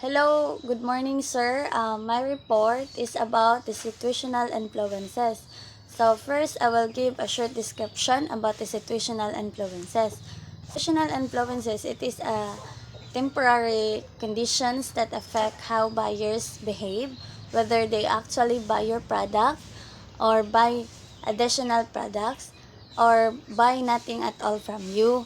Hello, good morning, sir. My report is about the situational influences. So first, I will give a short description about the situational influences. Situational influences, it is a temporary conditions that affect how buyers behave, whether they actually buy your product or buy additional products or buy nothing at all from you.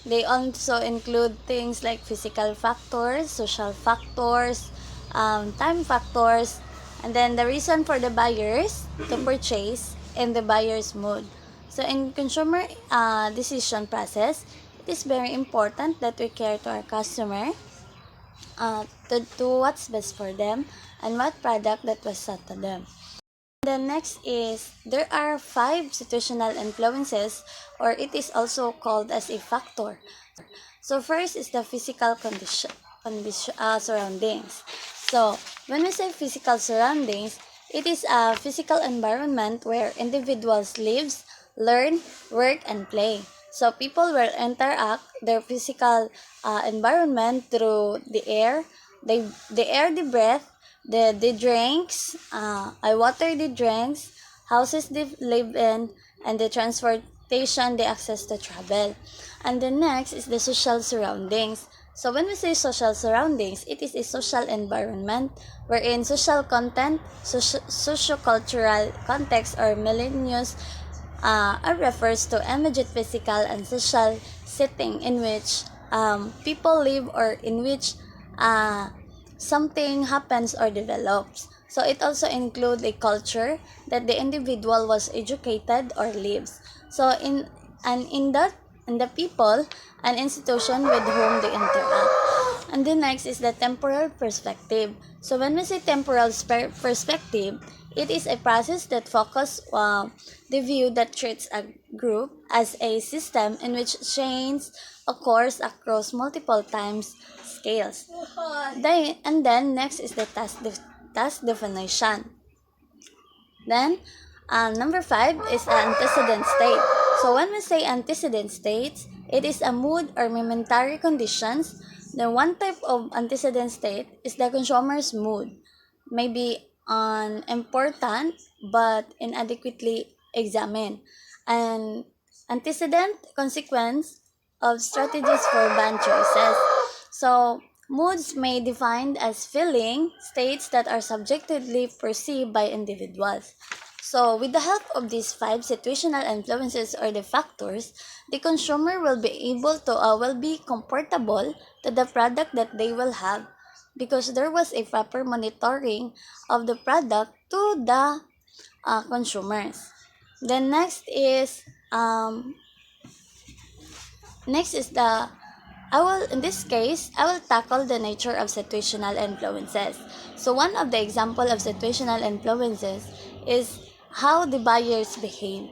They also include things like physical factors, social factors, time factors, and then the reason for the buyers to purchase and the buyer's mood. So in consumer decision process, it is very important that we care to our customer to do what's best for them and what product that was set to them. The next is there are five situational influences, or it is also called as a factor. So first is the physical surroundings. So when we say physical surroundings, it is a physical environment where individuals lives, learn, work, and play. So people will interact their physical environment through the air, the air they breathe, the drinks, I water the drinks, houses they live in, and the transportation they access to travel. And the next is the social surroundings. So when we say social surroundings, it is a social environment wherein social content, socio-cultural context or millennials refers to immediate physical and social setting in which people live or in which something happens or develops. So it also includes a culture that the individual was educated or lives. So in the people and institution with whom they interact. And the next is the temporal perspective. So when we say temporal perspective, it is a process that focuses the view that treats a group as a system in which change occurs across multiple times scales. And then next is the task definition. Then, number five is antecedent state. So when we say antecedent states, it is a mood or momentary conditions. The one type of antecedent state is the consumer's mood, maybe unimportant but inadequately examined, and antecedent consequence of strategies for band choices. So moods may be defined as feeling states that are subjectively perceived by individuals. So, with the help of these five situational influences or the factors, the consumer will be able to will be comfortable to the product that they will have because there was a proper monitoring of the product to the consumers. Then next is the I will in this case I will tackle the nature of situational influences. So one of the example of situational influences is how the buyers behave.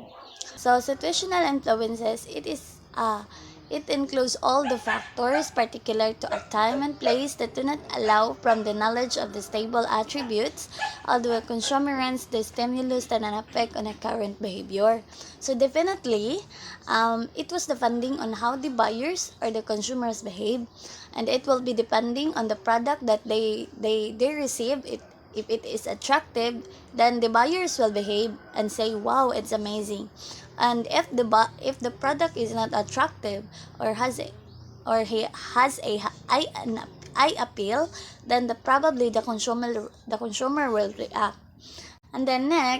So situational influences it includes all the factors particular to a time and place that do not allow from the knowledge of the stable attributes of the consumerants the stimulus that an effect on a current behavior. So definitely, it was depending on how the buyers or the consumers behave, and it will be depending on the product that they receive. If it is attractive, then the buyers will behave and say, "Wow, it's amazing." And if the product is not attractive or he has an eye appeal, then probably the consumer will react. And then uh,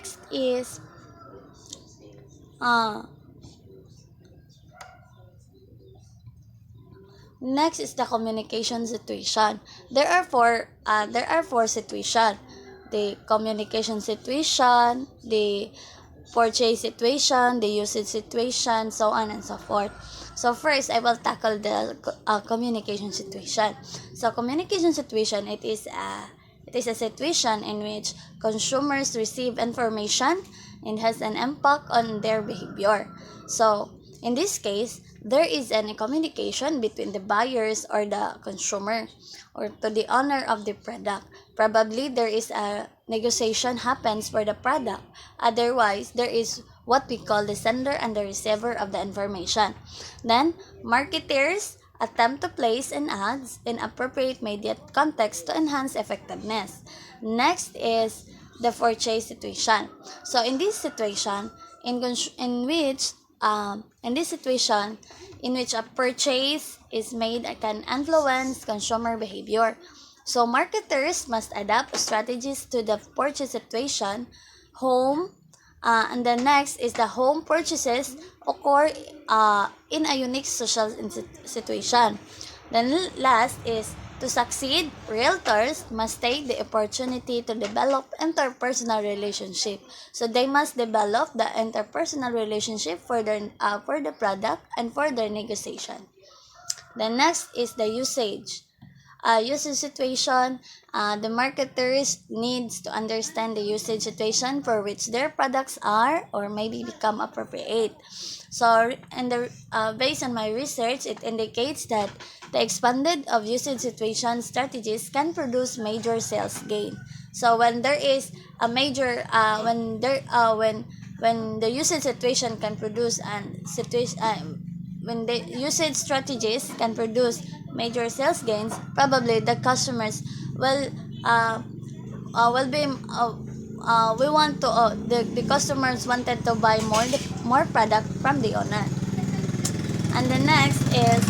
next is the communication situation. There are four situations: the communication situation, the purchase situation, the usage situation, so on and so forth. So first, I will tackle the communication situation. So communication situation, it is a situation in which consumers receive information and has an impact on their behavior. So in this case, there is any communication between the buyers or the consumer or to the owner of the product. Probably there is a negotiation happens for the product. Otherwise, there is what we call the sender and the receiver of the information. Then, marketers attempt to place an ads in appropriate media context to enhance effectiveness. Next is the purchase situation. So in this situation, in this situation in which a purchase is made can influence consumer behavior. So marketers must adapt strategies to the purchase situation. Home and the next is the home purchases occur in a unique social situation. Then last is to succeed, realtors must take the opportunity to develop interpersonal relationship. So they must develop the interpersonal relationship for the product and for their negotiation. The next is the usage situation. The marketers needs to understand the usage situation for which their products are or maybe become appropriate. So, based on my research, it indicates that the expanded of usage situation strategies can produce major sales gain. So, when there is a major, when the usage situation can produce and situation when the usage strategies can produce major sales gains, probably the customers will will be we want to the customers wanted to buy more product from the owner. And the next is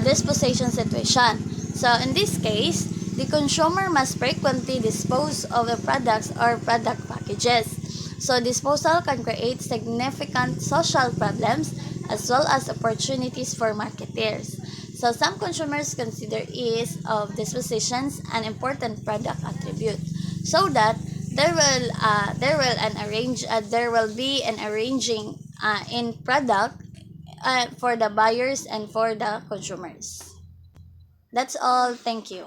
disposition situation. So in this case, the consumer must frequently dispose of the products or product packages. So disposal can create significant social problems as well as opportunities for marketers. So some consumers consider ease of dispositions an important product attribute, so that there will be an arranging in product for the buyers and for the consumers. That's all. Thank you.